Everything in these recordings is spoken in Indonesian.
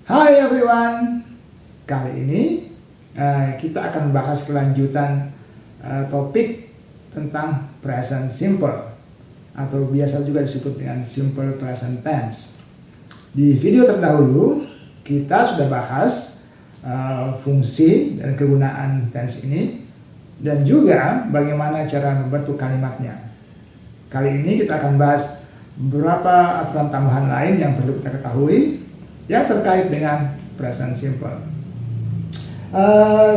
Hai everyone, kali ini kita akan bahas kelanjutan topik tentang present simple atau biasa juga disebut dengan simple present tense. Di video terdahulu kita sudah bahas fungsi dan kegunaan tense ini dan juga bagaimana cara membentuk kalimatnya. Kali ini kita akan bahas beberapa aturan tambahan lain yang perlu kita ketahui yang terkait dengan present simple.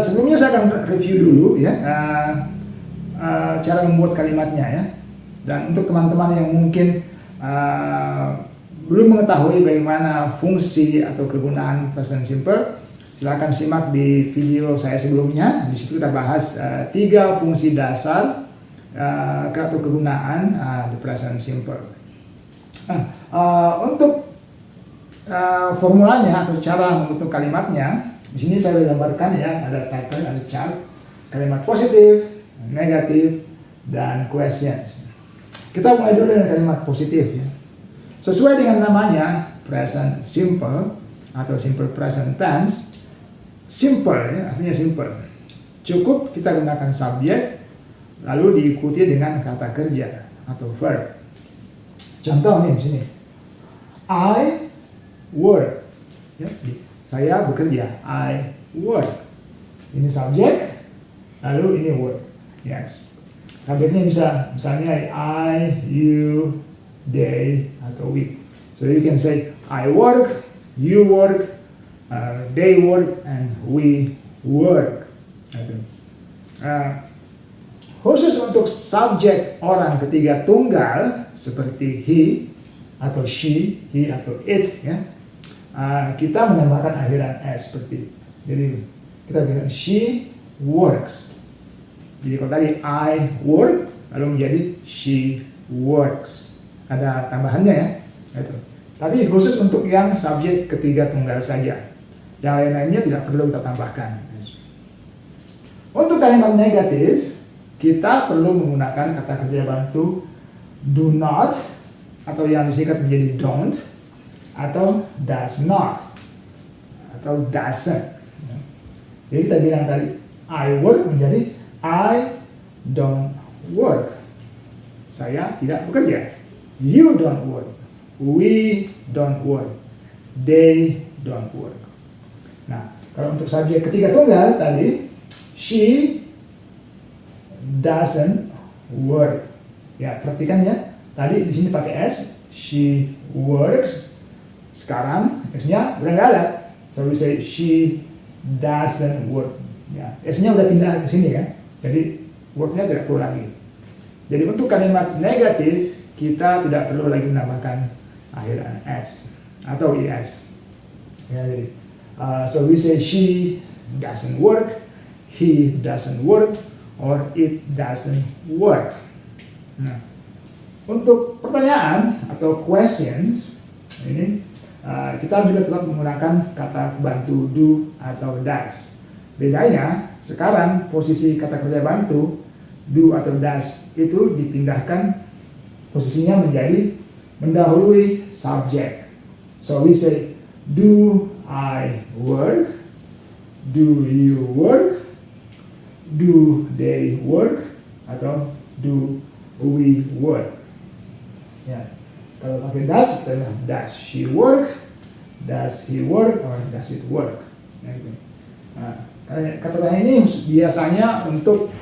Sebelumnya saya akan review dulu ya cara membuat kalimatnya ya. Dan untuk teman-teman yang mungkin belum mengetahui bagaimana fungsi atau kegunaan present simple, silakan simak di video saya sebelumnya. Di situ kita bahas 3 fungsi dasar atau kegunaan the present simple. Untuk formulanya atau cara membentuk kalimatnya, di sini saya gambarkan ya, ada title, ada chart, kalimat positif, negatif, dan questions. Kita mulai dulu dengan kalimat positif ya. Sesuai dengan namanya present simple atau simple present tense, simple ya, artinya simple. Cukup kita gunakan subjek lalu diikuti dengan kata kerja atau verb. Contoh nih di sini, I work, ya, saya bekerja, I work. Ini subjek, lalu ini work. Yes. Subjeknya bisa misalnya I, you, they, atau we. So you can say I work, you work, they work, and we work. Khusus untuk subjek orang ketiga tunggal seperti he atau she, he atau it ya. Kita menambahkan akhiran s seperti jadi kita bilang she works. Jadi kalau tadi I work lalu menjadi she works, ada tambahannya ya itu. Tapi khusus untuk yang subjek ketiga tunggal saja, yang lain-lainnya tidak perlu kita tambahkan. Untuk kalimat negatif kita perlu menggunakan kata kerja bantu do not atau yang disingkat menjadi don't, atau does not, atau doesn't. Jadi kita bilang tadi I work menjadi I don't work. Saya tidak bekerja. You don't work. We don't work. They don't work. Nah, kalau untuk subjek ketiga tunggal tadi she doesn't work. Ya, perhatikan ya. Tadi di sini pakai s, she works. Sekarang s-nya udah nggak ada. So we say she doesn't work. Ya, s-nya udah pindah ke sini kan. Jadi work-nya tidak perlu lagi. Jadi untuk kalimat negatif kita tidak perlu lagi menambahkan akhiran s atau es. Ya, jadi, so we say she doesn't work, he doesn't work, or it doesn't work. Nah, untuk pertanyaan atau questions ini kita juga tetap menggunakan kata bantu do atau does. Bedanya sekarang posisi kata kerja bantu do atau does itu dipindahkan posisinya menjadi mendahului subjek. So we say do I work, do you work, do they work, atau do we work. Ya, kalau pakai does, does she work, does he work, or does it work. Ya, gitu. Nah, kata-kata ini biasanya untuk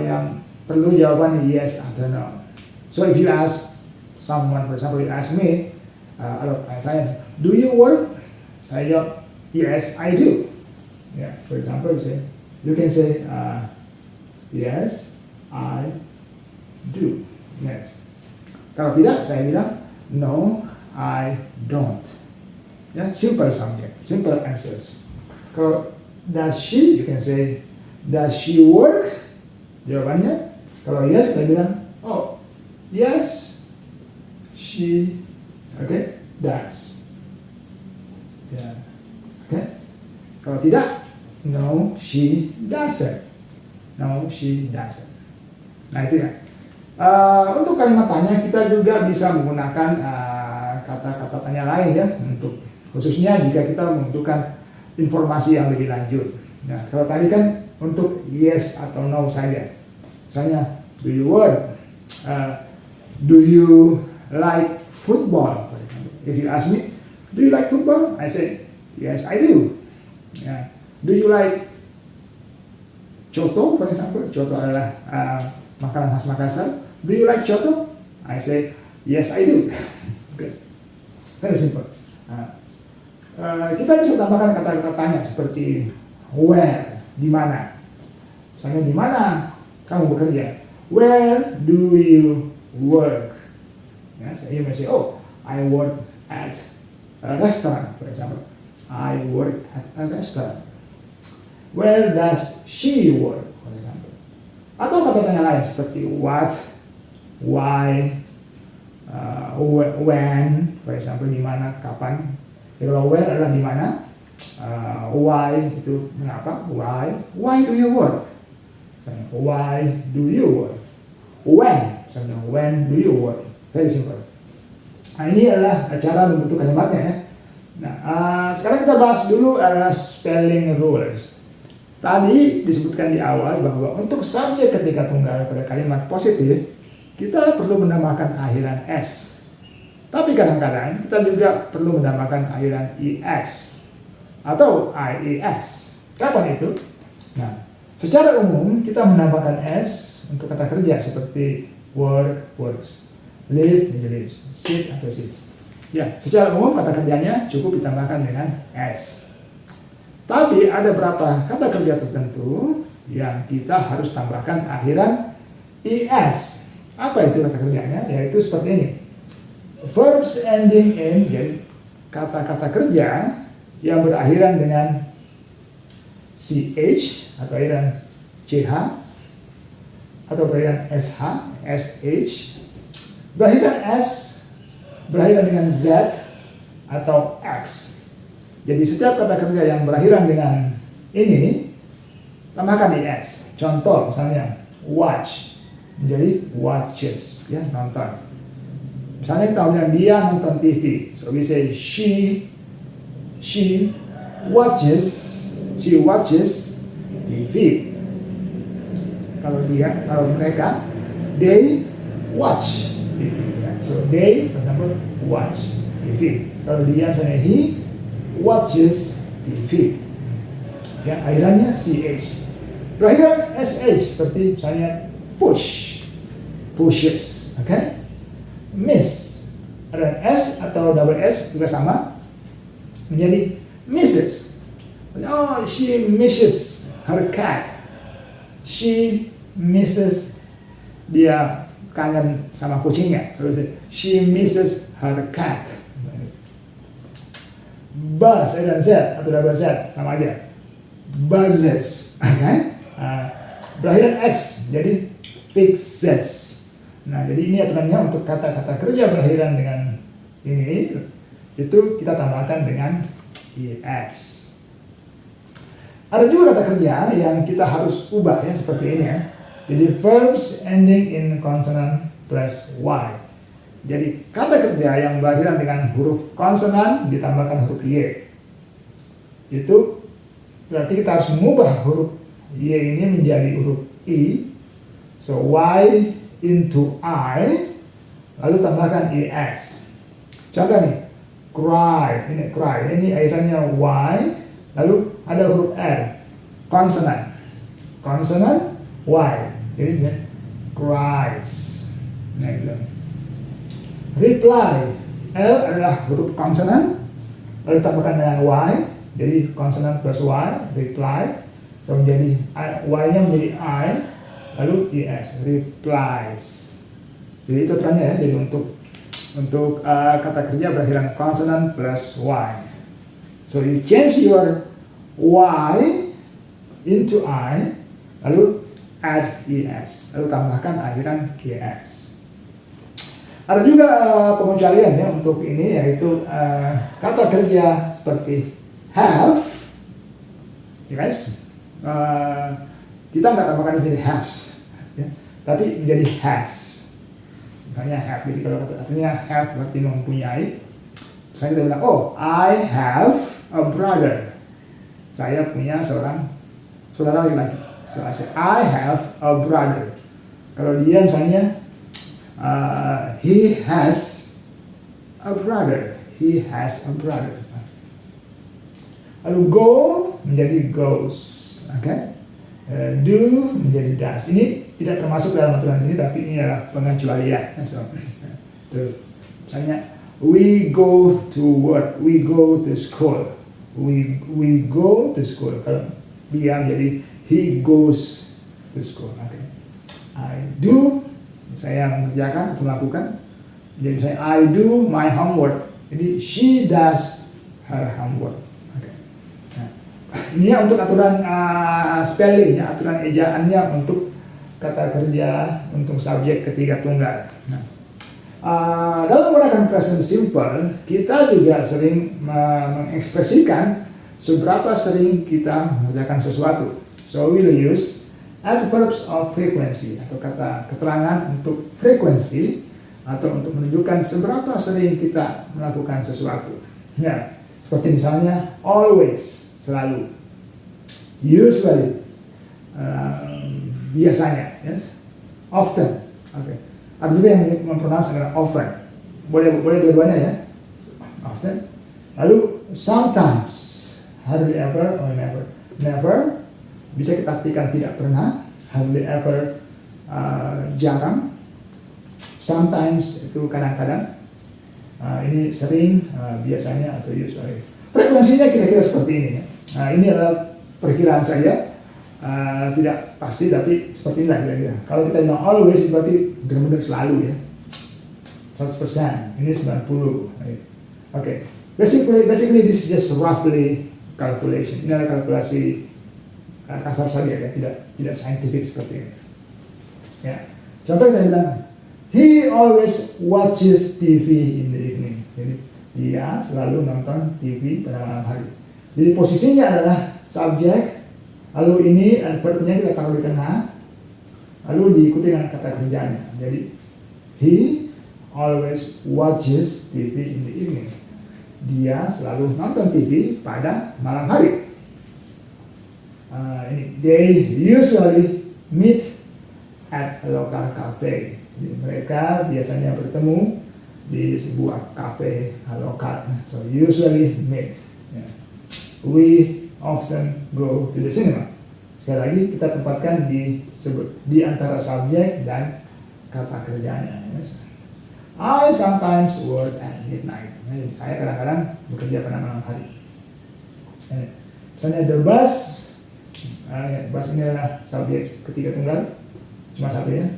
yang perlu jawaban yes atau no. So if you ask someone, for example, you ask me, kalau saya, do you work? Saya jawab, yes, I do. Yeah, for example, you can say, yes, I do. Yes. Kalau tidak, saya bilang, no, I don't. Ya, simple subject, simple answers. Kalau does she, you can say, does she work? Jawabannya, kalau yes, saya bilang, oh, yes, she, okay, does. Ya, okay. Kalau tidak, no, she doesn't. No, she doesn't. Nah itu ya. Untuk kalimat tanya kita juga bisa menggunakan kata-kata tanya lain ya untuk khususnya jika kita membutuhkan informasi yang lebih lanjut. Nah, kalau tadi kan untuk yes atau no saja. Misalnya, do you like football? If you ask me, do you like football? I say, yes, I do. Yeah. Do you like coto, for example? Coto adalah makanan khas Makassar. Do you like coto? I say, yes, I do. Okay. Very simple. Kita bisa tambahkan kata-kata tanya seperti where, di mana. Misalnya, di mana kamu bekerja? Where do you work? Yes, you may say, oh, I work at a restaurant, for example. I work at a restaurant. Where does she work, for example? Atau kata-kata lain seperti what, why, when, for example, di mana, kapan. Kalau where adalah di mana, why itu mengapa, why do you work? Misalnya, why do you work? When, misalnya, when do you work? Very simple. Nah, ini adalah cara membentuk kalimatnya ya. Nah, sekarang kita bahas dulu adalah spelling rules. Tadi disebutkan di awal bahwa untuk subjek ketiga tunggal pada kalimat positif, kita perlu menambahkan akhiran s. Tapi kadang-kadang kita juga perlu menambahkan akhiran es atau ies. Kapan itu? Nah, secara umum kita menambahkan s untuk kata kerja seperti work, works, live, lives, sit atau sits. Ya, secara umum kata kerjanya cukup ditambahkan dengan s. Tapi ada beberapa kata kerja tertentu yang kita harus tambahkan akhiran es. Apa itu kata kerjanya? Yaitu seperti ini. Verbs ending in, jadi kata-kata kerja yang berakhiran dengan ch atau akhiran ch atau berakhiran sh, berakhiran s, berakhiran dengan z atau x. Jadi setiap kata kerja yang berakhiran dengan ini tambahkan es. Contoh misalnya watch menjadi watches, ya, nonton. Misalnya kita bilang dia nonton TV, so we say she watches TV. Kalau mereka, they watch TV. Ya. So they, for example, watch TV. Kalau dia misalnya he watches TV. Ya, akhirannya ch. Berakhiran sh seperti misalnya pushes, oke? Okay? Miss, ada s atau double s juga sama menjadi misses. Oh, she misses her cat. She misses, dia kangen sama kucingnya. So she misses her cat. Buzz dan z atau double z sama aja. Buzzes, oke? Okay? Berakhiran x jadi fixes. Nah, jadi ini aturannya untuk kata-kata kerja berakhiran dengan ini, itu kita tambahkan dengan es. Ada juga kata kerja yang kita harus ubah ya, seperti ini ya. Jadi verbs ending in consonant plus y. Jadi kata kerja yang berakhiran dengan huruf konsonan ditambahkan huruf y. Itu berarti kita harus mengubah huruf y ini menjadi huruf i. So y into I, lalu tambahkan es. Contoh nih, cry, ini akhirannya y, lalu ada huruf r, konsonan y, jadi ini cries. Nah, gitu. Reply, l adalah huruf konsonan, lalu tambahkan dengan y, jadi konsonan plus y, reply, so menjadi y-nya menjadi I, lalu es, replies. Jadi itu aturannya ya. Jadi untuk kata kerja berakhiran consonant plus y. So you change your y into I, lalu add es, lalu tambahkan akhiran es. Ada juga pengecualian ya untuk ini, yaitu kata kerja seperti have, yes, kita nggak tambahkan menjadi has, ya, tapi menjadi has. Misalnya have, jadi kalau artinya have berarti mempunyai. Misalnya kita bilang, oh, I have a brother. Saya punya seorang saudara laki-laki. So I say, I have a brother. Kalau dia misalnya, he has a brother. He has a brother. Lalu go menjadi goes. Okay? Do menjadi does. Ini tidak termasuk dalam aturan ini, tapi ini adalah pengecualian. So, misalnya, we go to work, we go to school, we go to school. Kalau dia jadi he goes to school. Okay. I do, saya mengerjakan atau melakukan. Jadi misalnya I do my homework. Jadi she does her homework. Okay. Nah, ini untuk aturan spelling, ya, aturan ejaannya untuk kata kerja untuk subjek ketiga tunggal. Nah, dalam menggunakan present simple, kita juga sering mengekspresikan seberapa sering kita mengerjakan sesuatu. So we will use adverbs of frequency atau kata keterangan untuk frekuensi atau untuk menunjukkan seberapa sering kita melakukan sesuatu. Ya, seperti misalnya always, selalu, usually, biasanya, yes, often. Okay. Ada juga yang mempronounce dengan often. Boleh dua-duanya ya. Often. Lalu sometimes, hardly ever or never. Never bisa kita artikan tidak pernah. Hardly ever, jarang. Sometimes itu kadang-kadang. Ini sering, biasanya atau usually. Frekuensinya kira-kira seperti ini ya. Nah, ini adalah perkiraan saya. Tidak pasti, tapi seperti inilah kira-kira. Kalau kita bilang always berarti benar-benar selalu ya, 100%. Ini 90. Okay. Basically this is just roughly calculation. Ini adalah kalkulasi kasar saja ya, tidak scientific seperti ini. Ya. Contoh kita bilang he always watches TV in the evening. Jadi dia selalu nonton TV pada malam hari. Jadi posisinya adalah subjek. Lalu ini adverbnya kita taruh di tengah, lalu diikuti dengan kata kerjanya. Jadi he always watches TV in the evening. Dia selalu nonton TV pada malam hari. They usually meet at a local cafe. Jadi mereka biasanya bertemu di sebuah kafe lokal. So usually meet. Yeah. We often go to the cinema. Sekali lagi kita tempatkan di antara subjek dan kata kerjanya. Yes. I sometimes work at midnight. Jadi, saya kadang-kadang bekerja pada malam hari. Misalnya the bus, bus ini adalah subjek ketiga tunggal, cuma satu ya.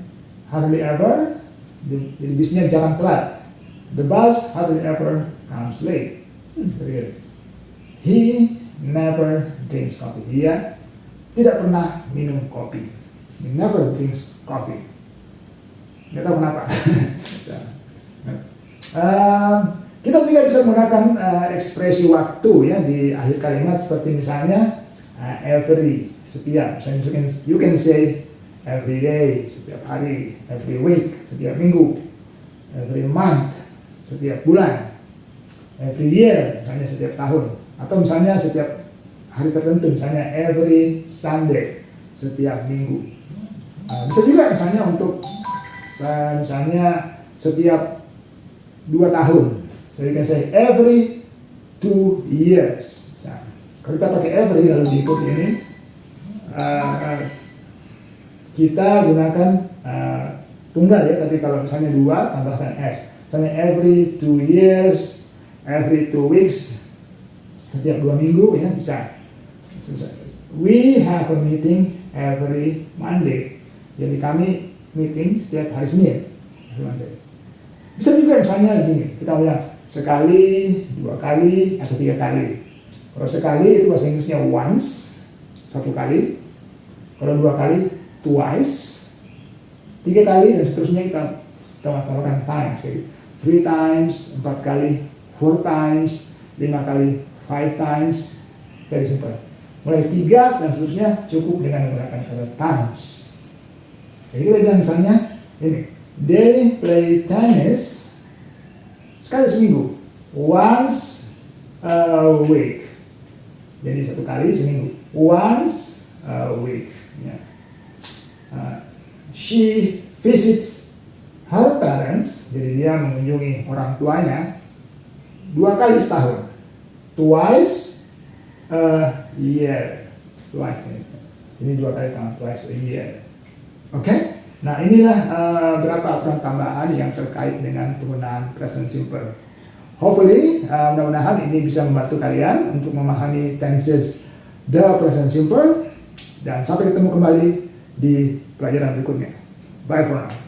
Hardly ever, jadi bisnya jarang telat. The bus hardly ever comes late. He never drinks coffee. Dia tidak pernah minum kopi. He never drinks coffee. Nggak tahu kenapa. Kita juga bisa menggunakan ekspresi waktu ya di akhir kalimat seperti misalnya every, setiap. Misalnya you can say every day, setiap hari, every week, setiap minggu, every month, setiap bulan, every year, misalnya setiap tahun. Atau misalnya setiap hari tertentu, misalnya every Sunday, setiap minggu. Bisa juga misalnya untuk misalnya setiap 2 tahun. So you can say every 2 years. Nah, kalau kita pakai every lalu diikuti ini, kita gunakan tunggal ya. Tapi kalau misalnya 2 tambahkan s. Misalnya every 2 years, every 2 weeks. Setiap 2 minggu ya bisa. We have a meeting every Monday. Jadi kami meeting setiap hari Senin. Bisa juga misalnya gini, kita bilang sekali, 2 kali, atau 3 kali. Kalau sekali itu bahasa Inggrisnya once, 1 kali. Kalau 2 kali, twice. 3 kali dan seterusnya kita tambahkan times. Jadi 3 times, 4 kali, 4 times, 5 kali, 5 times, very simple. Mulai 3 dan seterusnya cukup dengan menggunakan kata times. Jadi kita bilang misalnya ini, they play tennis sekali seminggu. once a week. Jadi satu kali seminggu. Once a week. Ya. She visits her parents. Jadi dia mengunjungi orang tuanya 2 kali setahun. Twice a year. Twice. Ini 2 kali setahun. Twice a year. Oke? Nah, inilah beberapa aturan tambahan yang terkait dengan penggunaan present simple. Hopefully, mudah-mudahan ini bisa membantu kalian untuk memahami tenses the present simple. Dan sampai ketemu kembali di pelajaran berikutnya. Bye for now.